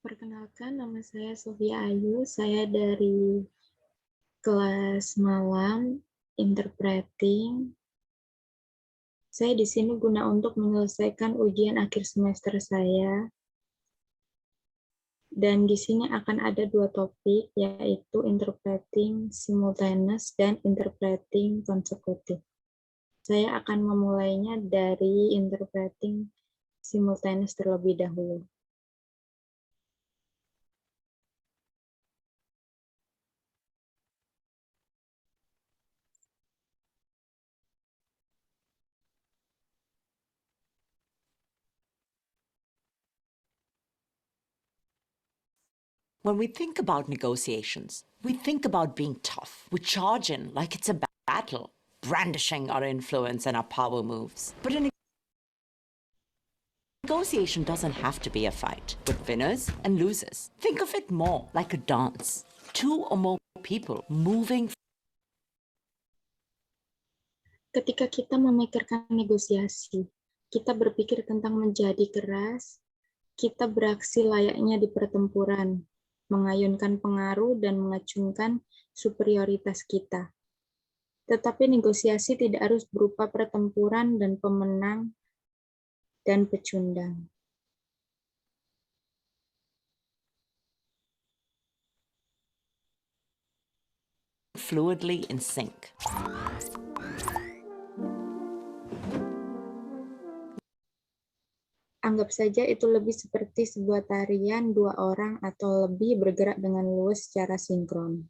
Perkenalkan, nama saya Sofia Ayu. Saya dari kelas malam interpreting. Saya di sini guna untuk menyelesaikan ujian akhir semester saya. Dan di sini akan ada dua topik, yaitu interpreting simultaneous dan interpreting consecutive. Saya akan memulainya dari interpreting simultaneous terlebih dahulu. When we think about negotiations, we think about being tough. We charge in like it's a battle, brandishing our influence and our power moves. But a negotiation doesn't have to be a fight with winners and losers. Think of it more like a dance. Two or more people moving. Ketika kita memikirkan negosiasi, kita berpikir tentang menjadi keras, kita beraksi layaknya di pertempuran, mengayunkan pengaruh dan mengacungkan superioritas kita. Tetapi negosiasi tidak harus berupa pertempuran dan pemenang dan pecundang. Fluidly in sync. Anggap saja itu lebih seperti sebuah tarian dua orang atau lebih bergerak dengan luwes secara sinkron.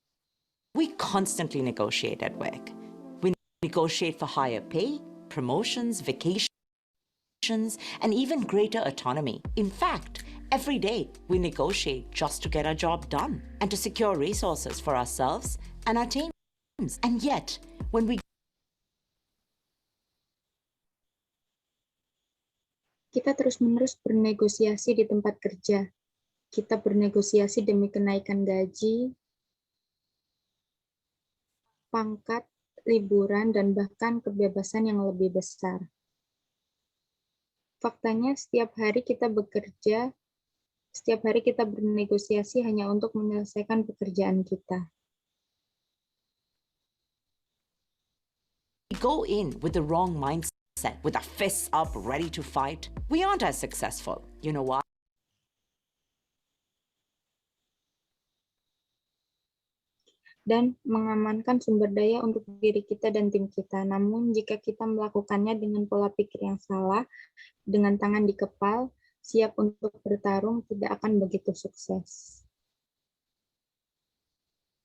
We constantly negotiate at work. We negotiate for higher pay, promotions, vacations, and even greater autonomy. In fact, every day we negotiate just to get our job done and to secure resources for ourselves and our teams. And yet, when we Kita terus-menerus bernegosiasi di tempat kerja. Kita bernegosiasi demi kenaikan gaji, pangkat, liburan, dan bahkan kebebasan yang lebih besar. Faktanya, setiap hari kita bekerja, setiap hari kita bernegosiasi hanya untuk menyelesaikan pekerjaan kita. We go in with the wrong mindset, with our fists up, ready to fight, we aren't as successful. You know why? Dan mengamankan sumber daya untuk diri kita dan tim kita. Namun, jika kita melakukannya dengan pola pikir yang salah, dengan tangan di kepal, siap untuk bertarung, tidak akan begitu sukses.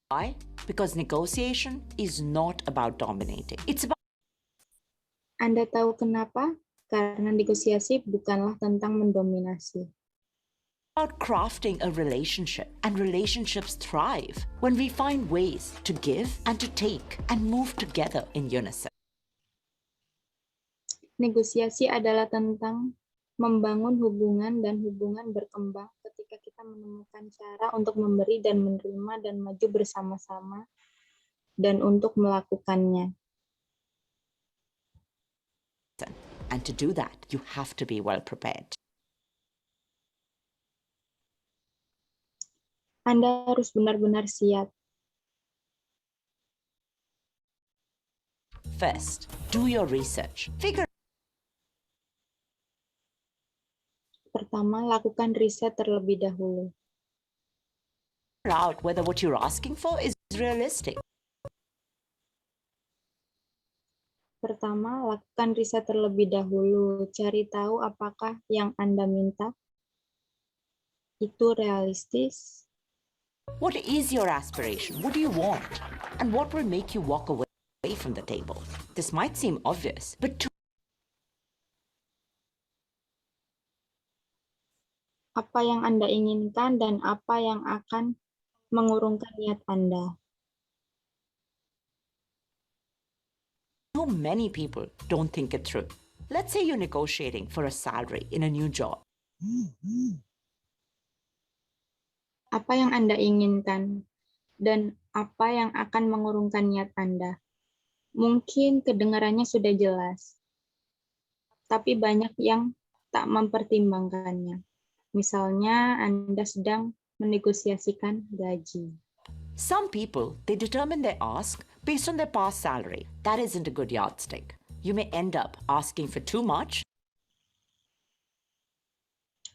Why? Because negotiation is not about dominating. It's about Anda tahu kenapa? Karena negosiasi bukanlah tentang mendominasi. crafting a relationship, and relationships thrive when we find ways to give and to take and move together in unison. Negosiasi adalah tentang membangun hubungan, dan hubungan berkembang ketika kita menemukan cara untuk memberi dan menerima dan maju bersama-sama dan untuk melakukannya. And to do that, you have to be well prepared. Anda harus benar-benar siap. First, do your research. Figure Pertama, lakukan riset terlebih dahulu. out whether what you're asking for is realistic. Pertama, lakukan riset terlebih dahulu. Cari tahu apakah yang Anda minta itu realistis. What is your aspiration? What do you want? And what will make you walk away from the table? This might seem obvious, but Apa yang Anda inginkan dan apa yang akan mengurungkan niat Anda. too many people don't think it through. Let's say you're negotiating for a salary in a new job. Apa yang Anda inginkan dan apa yang akan mengurungkan niat Anda. Mungkin kedengarannya sudah jelas, tapi banyak yang tak mempertimbangkannya. Misalnya, Anda sedang menegosiasikan gaji. Some people, they determine their ask based on their past salary. That isn't a good yardstick. You may end up asking for too much.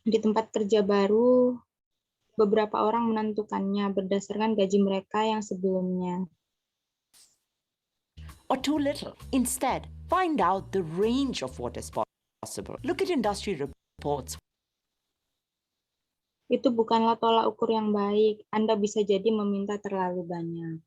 Di tempat kerja baru, beberapa orang menentukannya berdasarkan gaji mereka yang sebelumnya. Or too little. Instead, find out the range of what is possible. Look at industry reports. Itu bukanlah tolak ukur yang baik. Anda bisa jadi meminta terlalu banyak.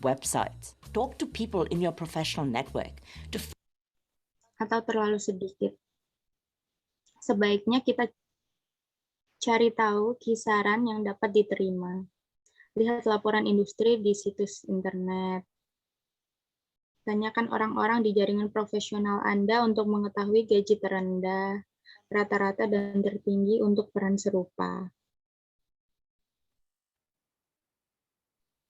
Websites. Talk to people in your professional network to Atau terlalu sedikit. Sebaiknya kita cari tahu kisaran yang dapat diterima. Lihat laporan industri di situs internet. Tanyakan orang-orang di jaringan profesional Anda untuk mengetahui gaji terendah, rata-rata dan tertinggi untuk peran serupa.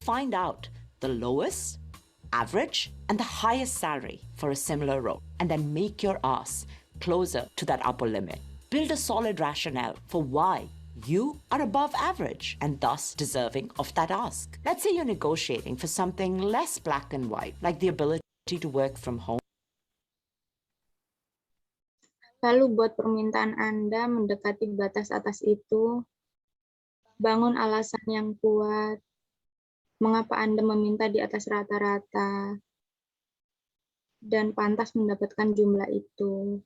find out the lowest, average, and the highest salary for a similar role, and then make your ask closer to that upper limit. Build a solid rationale for why you are above average and thus deserving of that ask. Let's say you're negotiating for something less black and white, like the ability to work from home. Lalu buat permintaan Anda mendekati batas atas itu, bangun alasan yang kuat, mengapa Anda meminta di atas rata-rata, dan pantas mendapatkan jumlah itu.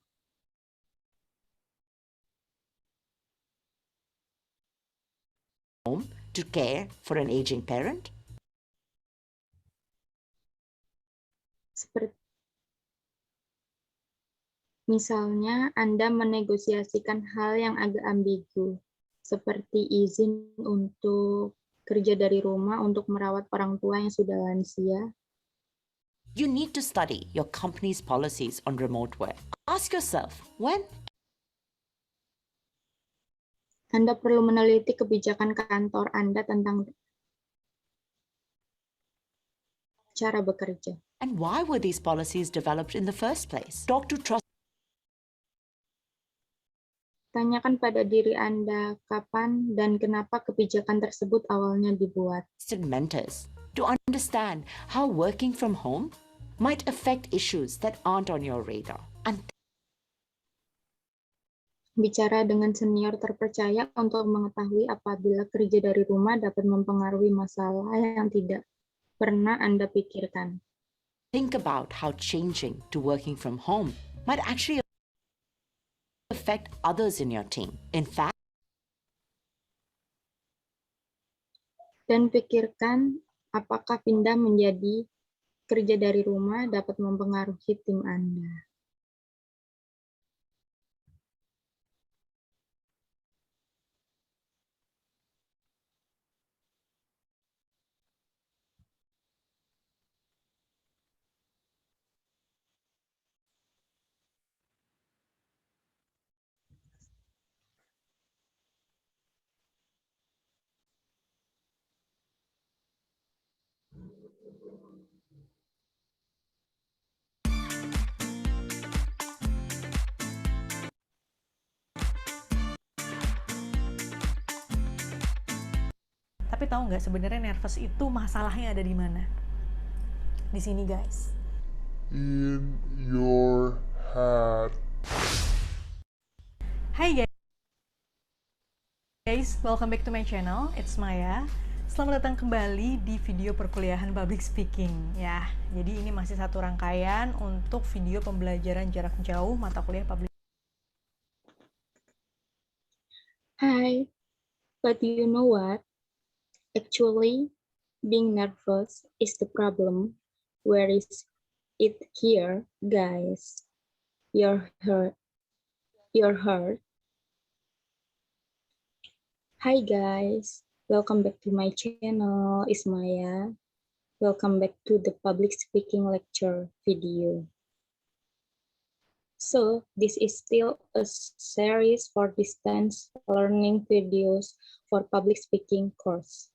Home to care for an aging parent? Seperti misalnya, Anda menegosiasikan hal yang agak ambigu, seperti izin untuk kerja dari rumah untuk merawat orang tua yang sudah lansia. You need to study your company's policies on remote work. Ask yourself, when Anda perlu meneliti kebijakan kantor Anda tentang cara bekerja. and why were these policies developed in the first place? Talk to trusted Tanyakan pada diri Anda kapan dan kenapa kebijakan tersebut awalnya dibuat. mentors to understand how working from home might affect issues that aren't on your radar. And Bicara dengan senior terpercaya untuk mengetahui apabila kerja dari rumah dapat mempengaruhi masalah yang tidak pernah Anda pikirkan. think about how changing to working from home might actually affect others in your team. In fact, Dan pikirkan apakah pindah menjadi kerja dari rumah dapat mempengaruhi tim Anda. Tapi tahu nggak sebenarnya nervous itu masalahnya ada di mana? Di sini guys. In your head. Hai guys, welcome back to my channel. It's Maya. Selamat datang kembali di video perkuliahan public speaking ya. Jadi ini masih satu rangkaian untuk video pembelajaran jarak jauh mata kuliah public. Hi, but you know what? Actually, being nervous is the problem. Where is it here, guys? You're hurt. You're hurt. Hi guys, welcome back to my channel, Ismaya. Welcome back to the public speaking lecture video. So this is still a series for distance learning videos for public speaking course.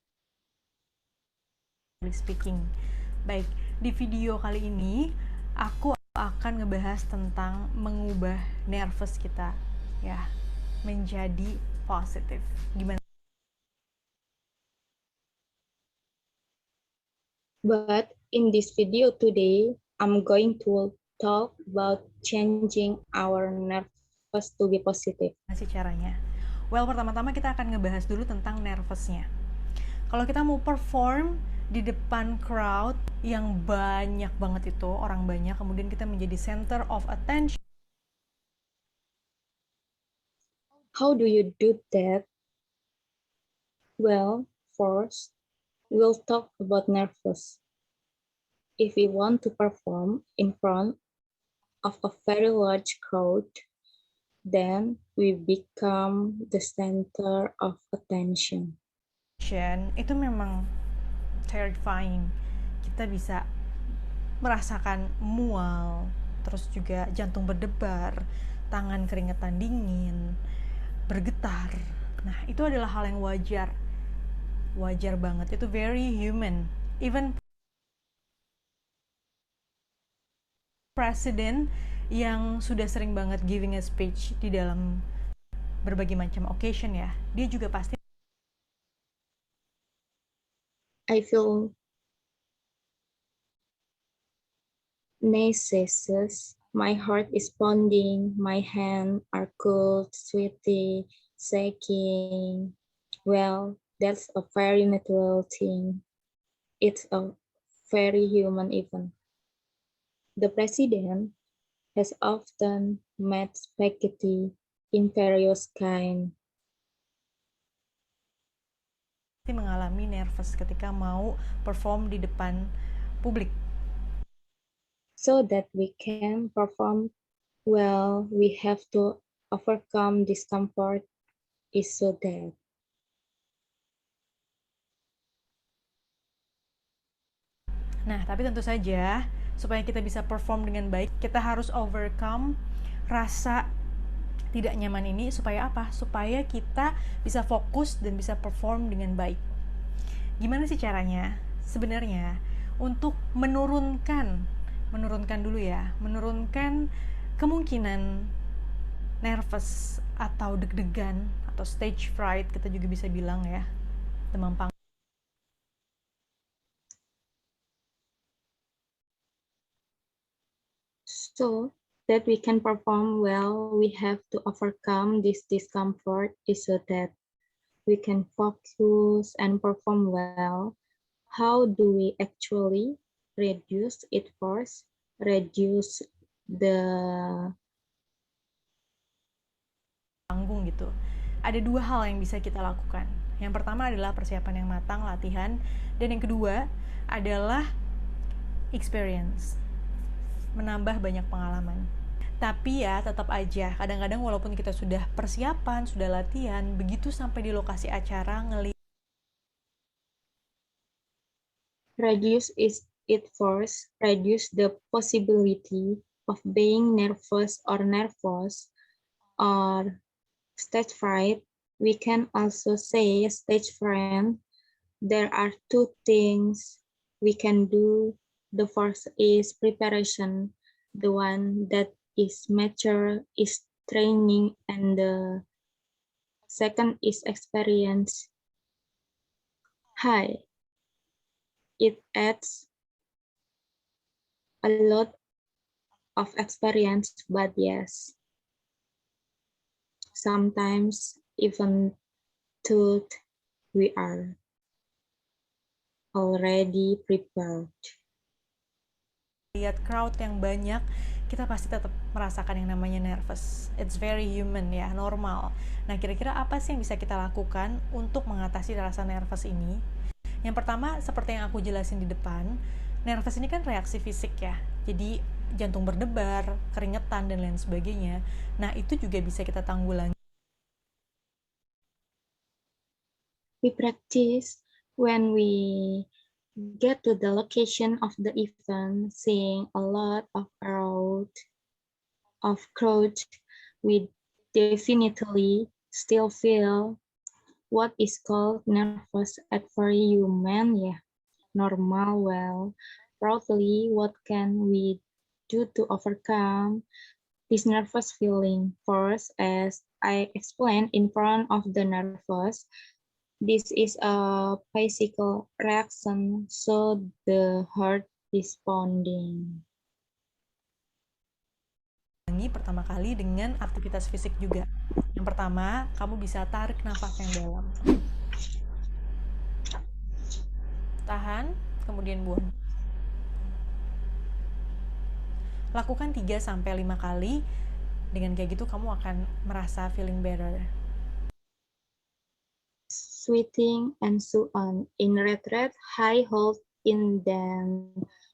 Public speaking. Baik, di video kali ini aku akan ngebahas tentang mengubah nervous kita ya menjadi positif. Gimana? But in this video today, I'm going to talk about changing our nervous to be positive. Sih caranya? Well, pertama-tama kita akan ngebahas dulu tentang nervousnya. Kalau kita mau perform di depan crowd yang banyak banget itu, orang banyak, kemudian kita menjadi center of attention. How do you do that? Well, first, we'll talk about nervous. If we want to perform in front of a very large crowd, then we become the center of attention. Itu memang terrifying. Kita bisa merasakan mual, terus juga jantung berdebar, tangan keringetan dingin, bergetar. Nah, itu adalah hal yang wajar. Wajar banget, itu very human. Even presiden yang sudah sering banget giving a speech di dalam berbagai macam occasion ya, dia juga pasti I feel nauseous, my heart is pounding, my hands are cold, sweaty, shaking. Well, that's a very natural thing. It's a very human event. The president has often made spaghetti in various kinds. mengalami nervous ketika mau perform di depan publik. So that we can perform well, we have to overcome discomfort is so that. Nah, tapi tentu saja supaya kita bisa perform dengan baik, kita harus overcome rasa tidak nyaman ini supaya apa? Supaya kita bisa fokus dan bisa perform dengan baik. Gimana sih caranya? Sebenarnya untuk menurunkan dulu ya, menurunkan kemungkinan nervous atau deg-degan atau stage fright, kita juga bisa bilang ya, demam panggung. So that we can perform well, we have to overcome this discomfort so that we can focus and perform well. How do we actually reduce it first? Reduce the panggung gitu. Ada dua hal yang bisa kita lakukan. Yang pertama adalah persiapan yang matang, latihan, dan yang kedua adalah experience, menambah banyak pengalaman. Tapi ya tetap aja, kadang-kadang walaupun kita sudah persiapan, sudah latihan, begitu sampai di lokasi acara reduce it first, reduce the possibility of being nervous or stage fright. We can also say stage fright. There are two things we can do. The first is preparation. The one that is mature is training, and the second is experience. Hi. It adds a lot of experience, but yes, sometimes even though we are already prepared. Lihat crowd yang banyak, kita pasti tetap merasakan yang namanya nervous. It's very human ya, normal. Nah, kira-kira apa sih yang bisa kita lakukan untuk mengatasi rasa nervous ini? Yang pertama, seperti yang aku jelasin di depan, nervous ini kan reaksi fisik ya. Jadi jantung berdebar, keringetan, dan lain sebagainya. Nah, itu juga bisa kita tanggulangi. We practice when we get to the location of the event, seeing a lot of crowd, of crowd, we definitely still feel what is called nervous at very human, normal. Well, probably what can we do to overcome this nervous feeling? First, as I explained in front of the nervous, this is a physical reaction, so the heart responding. Pertama kali dengan aktivitas fisik juga. Yang pertama, kamu bisa tarik nafas yang dalam. Tahan, kemudian buang. Lakukan 3-5 kali. Dengan kayak gitu kamu akan merasa feeling better. Sweating and so on. In retreat, high hold in them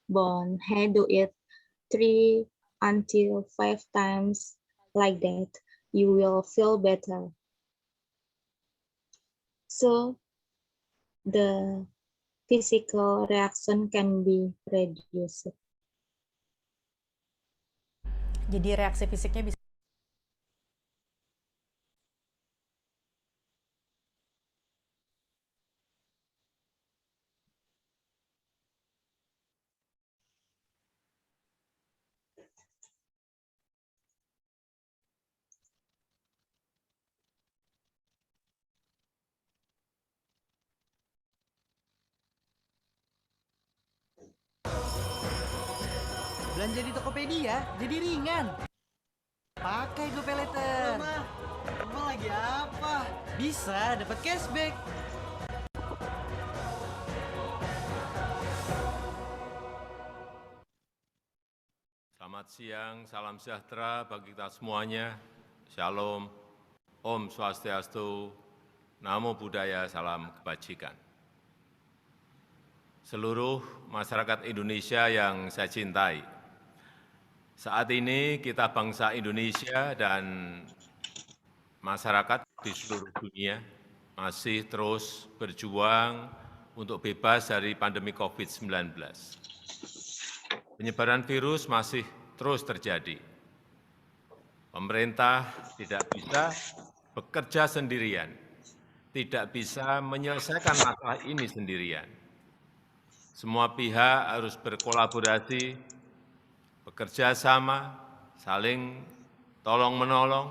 bone. Hey, do it 3 until 5 times like that. You will feel better. So the physical reaction can be reduced. Jadi reaksi fisiknya bisa belanja di Tokopedia jadi ringan. Pakai GoPayLater. Emang lagi apa? Bisa dapat cashback. Selamat siang, salam sejahtera bagi kita semuanya. Shalom, Om Swastiastu, Namo Buddhaya, salam kebajikan. Seluruh masyarakat Indonesia yang saya cintai, saat ini kita bangsa Indonesia dan masyarakat di seluruh dunia masih terus berjuang untuk bebas dari pandemi COVID-19. Penyebaran virus masih terus terjadi. Pemerintah tidak bisa bekerja sendirian, tidak bisa menyelesaikan masalah ini sendirian. Semua pihak harus berkolaborasi, bekerja sama, saling tolong-menolong,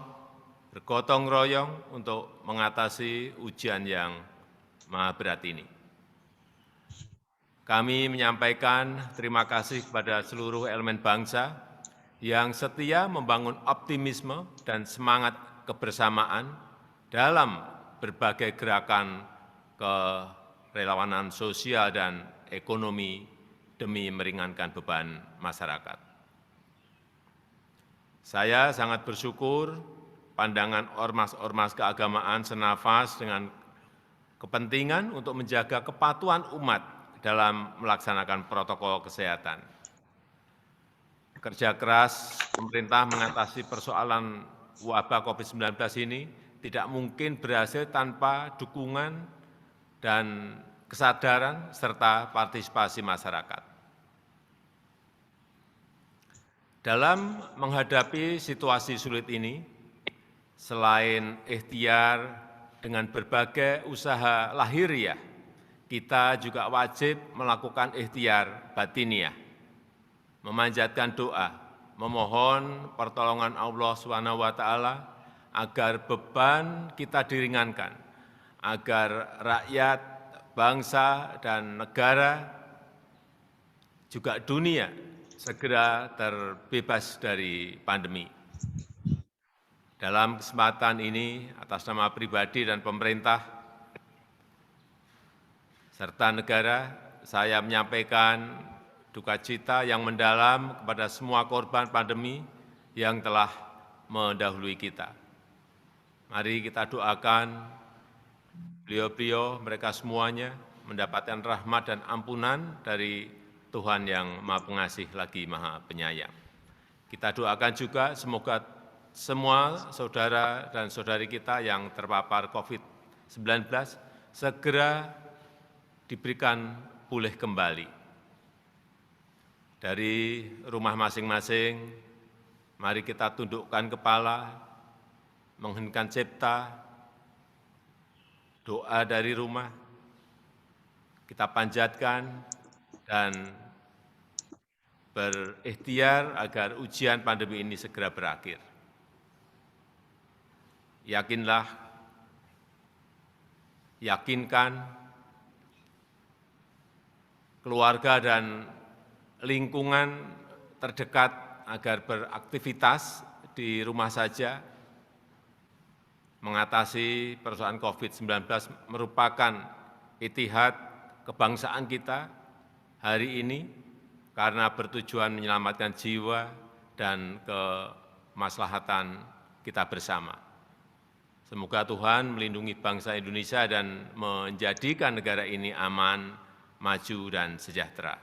bergotong royong untuk mengatasi ujian yang maha berat ini. Kami menyampaikan terima kasih kepada seluruh elemen bangsa yang setia membangun optimisme dan semangat kebersamaan dalam berbagai gerakan kerelawanan sosial dan ekonomi demi meringankan beban masyarakat. Saya sangat bersyukur pandangan ormas-ormas keagamaan senafas dengan kepentingan untuk menjaga kepatuhan umat dalam melaksanakan protokol kesehatan. Kerja keras pemerintah mengatasi persoalan wabah COVID-19 ini tidak mungkin berhasil tanpa dukungan dan kesadaran serta partisipasi masyarakat. Dalam menghadapi situasi sulit ini, selain ikhtiar dengan berbagai usaha lahiriah, kita juga wajib melakukan ikhtiar batiniah, memanjatkan doa, memohon pertolongan Allah SWT agar beban kita diringankan, agar rakyat, bangsa, dan negara, juga dunia segera terbebas dari pandemi. Dalam kesempatan ini, atas nama pribadi dan pemerintah, serta negara, saya menyampaikan duka cita yang mendalam kepada semua korban pandemi yang telah mendahului kita. Mari kita doakan beliau-beliau, mereka semuanya mendapatkan rahmat dan ampunan dari Tuhan yang Maha Pengasih lagi Maha Penyayang. Kita doakan juga semoga semua saudara dan saudari kita yang terpapar COVID-19 segera diberikan pulih kembali dari rumah masing-masing, Mari kita tundukkan kepala, mengheningkan cipta, doa dari rumah, kita panjatkan dan berikhtiar agar ujian pandemi ini segera berakhir. Yakinlah, yakinkan keluarga dan lingkungan terdekat agar beraktivitas di rumah saja. Mengatasi persoalan COVID-19 merupakan itihad kebangsaan kita hari ini karena bertujuan menyelamatkan jiwa dan kemaslahatan kita bersama. Semoga Tuhan melindungi bangsa Indonesia dan menjadikan negara ini aman, maju, dan sejahtera.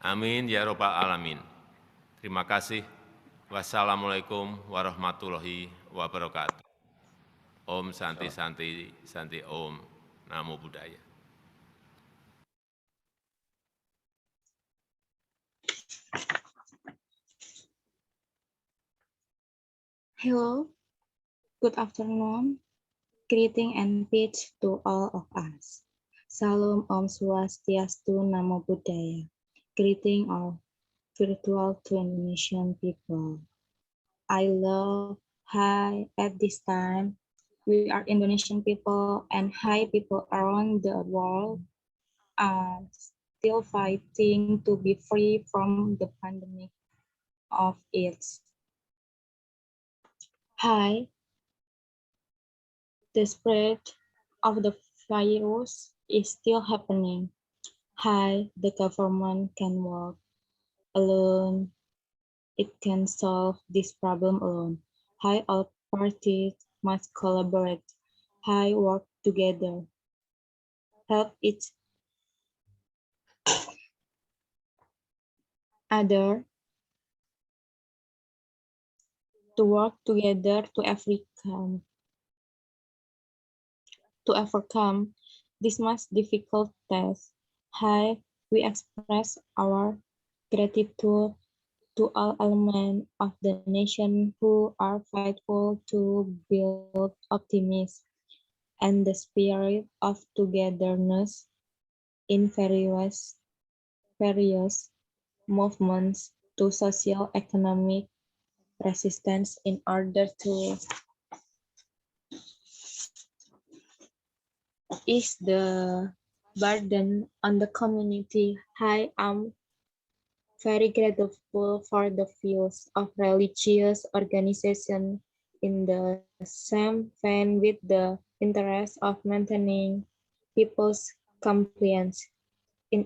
Amin ya Rabbal 'Alamin. Terima kasih. Wassalamualaikum warahmatullahi wabarakatuh. Om Santi Santi Santi Om. Namo Buddhaya. Hello, good afternoon. Greeting and peace to all of us. Salam Om Swastiastu, Namo Buddhaya. Greeting all virtual to Indonesian people. I love hi at this time. We are Indonesian people and hi people around the world are still fighting to be free from the pandemic of AIDS. Hi, the spread of the virus is still happening. Hi, the government can work alone. It can solve this problem alone. Hi, all parties must collaborate. Hi, work together. Help each other to work together to overcome this most difficult task. Hi, we express our gratitude to all elements of the nation who are faithful to build optimism and the spirit of togetherness in various movements to social economic resistance in order to ease the burden on the community. I am very grateful for the views of religious organizations in the same vein with the interest of maintaining people's compliance in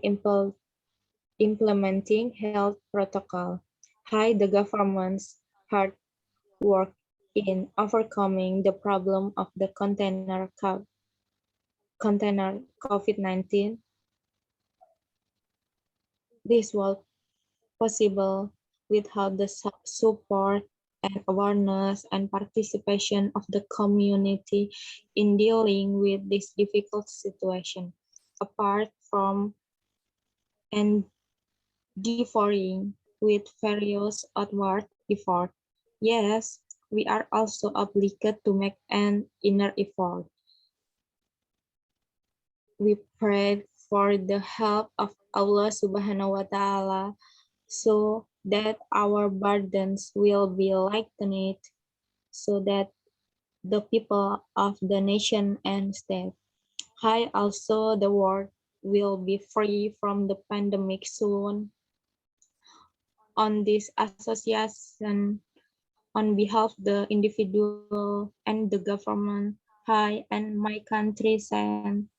implementing health protocol. Hi, the government's hard work in overcoming the problem of the container COVID-19. This was possible without the support and awareness and participation of the community in dealing with this difficult situation. Apart from endeavoring with various outward efforts, yes, we are also obligated to make an inner effort. We pray for the help of Allah Subhanahu wa Ta'ala so that our burdens will be lightened, so that the people of the nation and state, hi, also the world will be free from the pandemic soon. On this association, on behalf of the individual and the government, I and my country send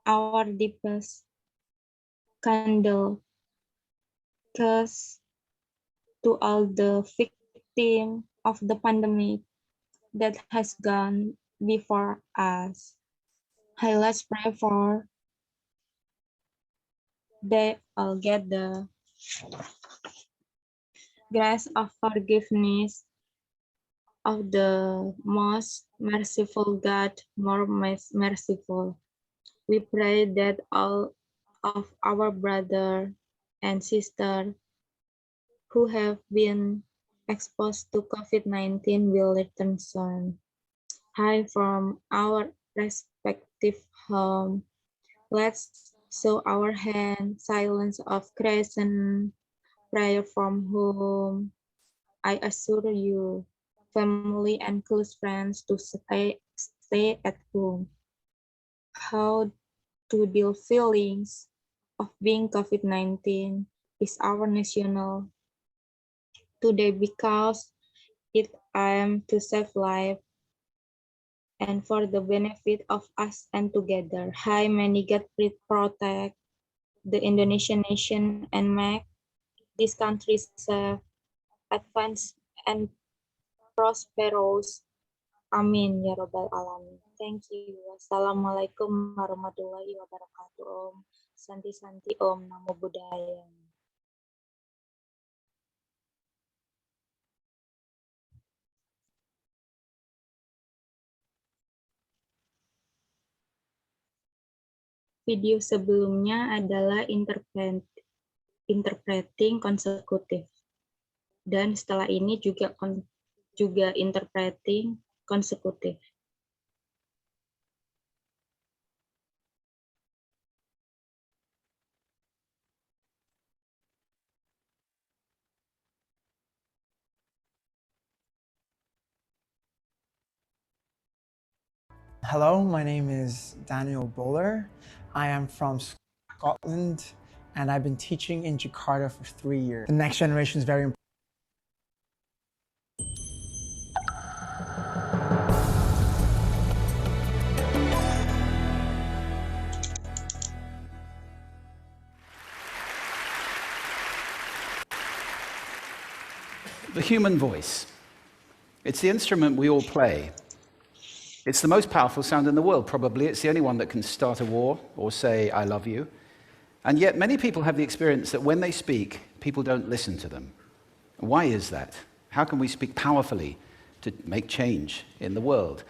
our deepest condolences to all the victims of the pandemic that has gone before us. Let's pray for they all get the grace of forgiveness of the most merciful God, more merciful. We pray that all of our brother and sister who have been exposed to COVID-19 will return soon. Hi from our respective home. Let's show our hand, silence of crescent, prayer from home. I assure you, family and close friends to stay at home. How to deal feelings of being COVID-19 is our national today because it aims to save life and for the benefit of us and together. Hi, many God protect the Indonesian nation and make this country safe, advanced, and prosperous. Amin ya robbal alamin. Thank you. Wassalamualaikum warahmatullahi wabarakatuh. Om Santi Santi Om Namo Buddhaya. Video sebelumnya adalah interpreting konsekutif. Dan setelah ini juga interpreting konsekutif. Hello, my name is Daniel Bowler. I am from Scotland and I've been teaching in Jakarta for 3 years. The next generation is very important. The human voice. It's the instrument we all play. It's the most powerful sound in the world, probably. It's the only one that can start a war or say, I love you. And yet many people have the experience that when they speak, people don't listen to them. Why is that? How can we speak powerfully to make change in the world?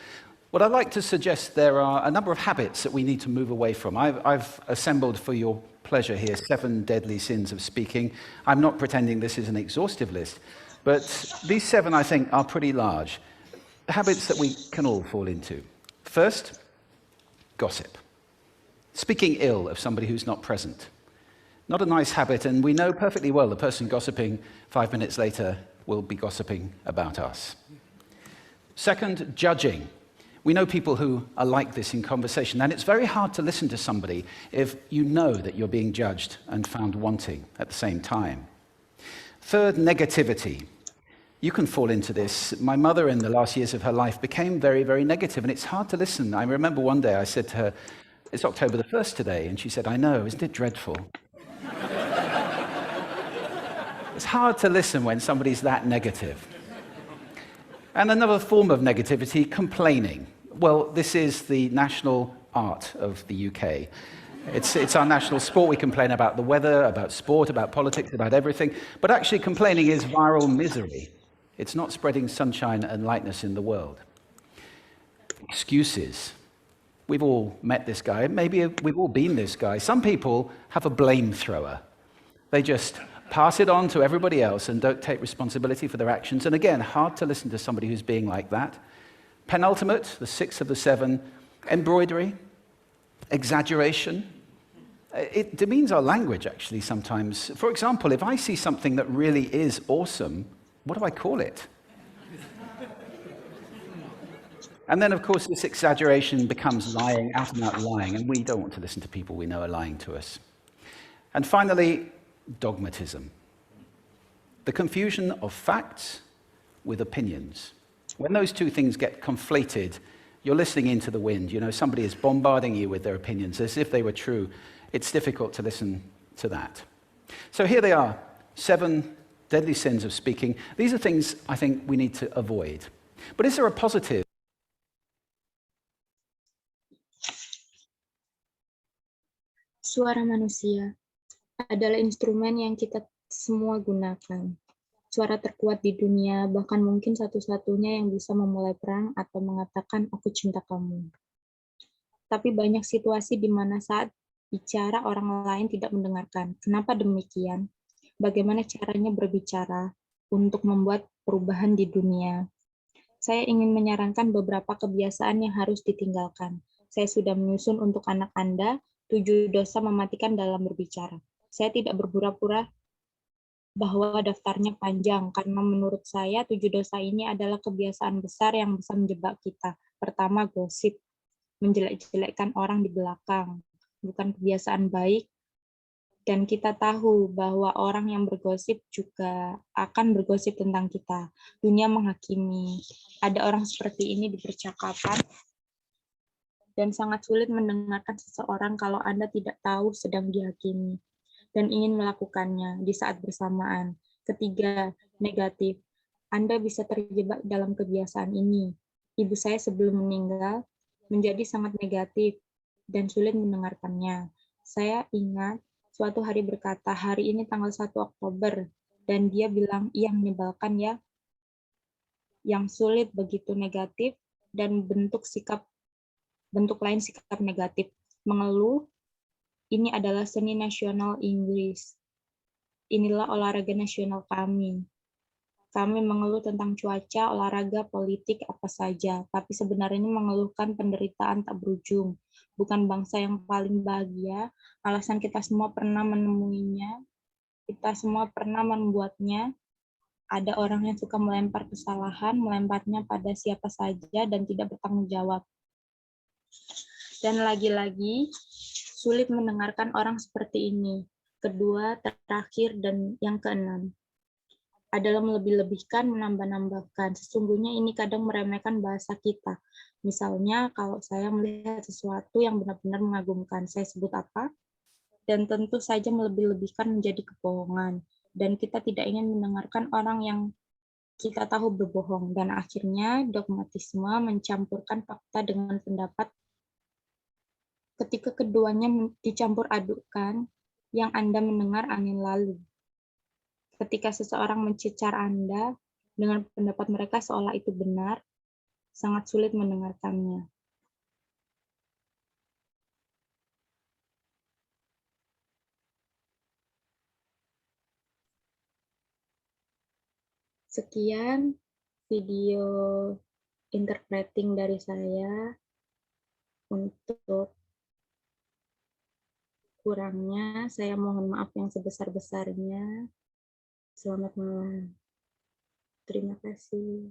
What I'd like to suggest, there are a number of habits that we need to move away from. I've assembled for your pleasure here 7 deadly sins of speaking. I'm not pretending this is an exhaustive list, but these 7, I think, are pretty large. Habits that we can all fall into. First, gossip. Speaking ill of somebody who's not present. Not a nice habit, and we know perfectly well the person gossiping 5 minutes later will be gossiping about us. Second, judging. We know people who are like this in conversation, and it's very hard to listen to somebody if you know that you're being judged and found wanting at the same time. Third, negativity. You can fall into this. My mother, in the last years of her life, became very, very negative, and it's hard to listen. I remember one day I said to her, it's October the 1st today, and she said, I know, isn't it dreadful? It's hard to listen when somebody's that negative. And another form of negativity, complaining. Well, this is the national art of the UK. It's our national sport. We complain about the weather, about sport, about politics, about everything. But actually, complaining is viral misery. It's not spreading sunshine and lightness in the world. Excuses. We've all met this guy. Maybe we've all been this guy. Some people have a blame thrower. They just pass it on to everybody else and don't take responsibility for their actions. And again, hard to listen to somebody who's being like that. Penultimate, the 6th of the 7, embroidery, exaggeration. It demeans our language, actually, sometimes. For example, if I see something that really is awesome, what do I call it? And then, of course, this exaggeration becomes lying, out and out lying, and we don't want to listen to people we know are lying to us. And finally, dogmatism. The confusion of facts with opinions. When those two things get conflated, you're listening into the wind. You know, somebody is bombarding you with their opinions as if they were true. It's difficult to listen to that. So here they are, 7 deadly sins of speaking. These are things I think we need to avoid. But is there a positive? Suara manusia adalah instrumen yang kita semua gunakan. Suara terkuat di dunia, bahkan mungkin satu-satunya yang bisa memulai perang atau mengatakan, aku cinta kamu. Tapi banyak situasi di mana saat bicara orang lain tidak mendengarkan. Kenapa demikian? Bagaimana caranya berbicara? untuk membuat perubahan di dunia. Saya ingin menyarankan beberapa kebiasaan yang harus ditinggalkan. Saya sudah menyusun untuk anak Anda 7 dosa mematikan dalam berbicara. Saya tidak berpura-pura bahwa daftarnya panjang, karena menurut saya 7 dosa ini adalah kebiasaan besar yang bisa menjebak kita. Pertama, gosip, menjelek-jelekkan orang di belakang, bukan kebiasaan baik, dan kita tahu bahwa orang yang bergosip juga akan bergosip tentang kita. Dunia menghakimi. Ada orang seperti ini di percakapan, dan sangat sulit mendengarkan seseorang kalau Anda tidak tahu sedang dihakimi dan ingin melakukannya di saat bersamaan. Ketiga, negatif. Anda bisa terjebak dalam kebiasaan ini. Ibu saya sebelum meninggal menjadi sangat negatif dan sulit mendengarkannya. Saya ingat suatu hari berkata, hari ini tanggal 1 Oktober, dan dia bilang, iya menyebalkan ya, yang sulit begitu negatif, dan bentuk lain sikap negatif. Mengeluh, ini adalah seni nasional Inggris. Inilah olahraga nasional kami. Kami mengeluh tentang cuaca, olahraga, politik, apa saja. Tapi sebenarnya mengeluhkan penderitaan tak berujung. Bukan bangsa yang paling bahagia, alasan kita semua pernah menemuinya, kita semua pernah membuatnya. Ada orang yang suka melempar kesalahan, melemparnya pada siapa saja, dan tidak bertanggung jawab. Dan lagi-lagi, sulit mendengarkan orang seperti ini. Kedua, terakhir, dan yang keenam adalah melebih-lebihkan, menambah-nambahkan. Sesungguhnya ini kadang meremehkan bahasa kita. Misalnya, kalau saya melihat sesuatu yang benar-benar mengagumkan, saya sebut apa? Dan tentu saja melebih-lebihkan menjadi kebohongan. Dan kita tidak ingin mendengarkan orang yang kita tahu berbohong. Dan akhirnya, dogmatisme mencampurkan fakta dengan pendapat. Ketika keduanya dicampur adukkan, yang Anda mendengar angin lalu. Ketika seseorang mencecar Anda dengan pendapat mereka seolah itu benar, sangat sulit mendengarkannya. Sekian video interpreting dari saya. Untuk kurangnya, saya mohon maaf yang sebesar-besarnya. Selamat malam. Terima kasih.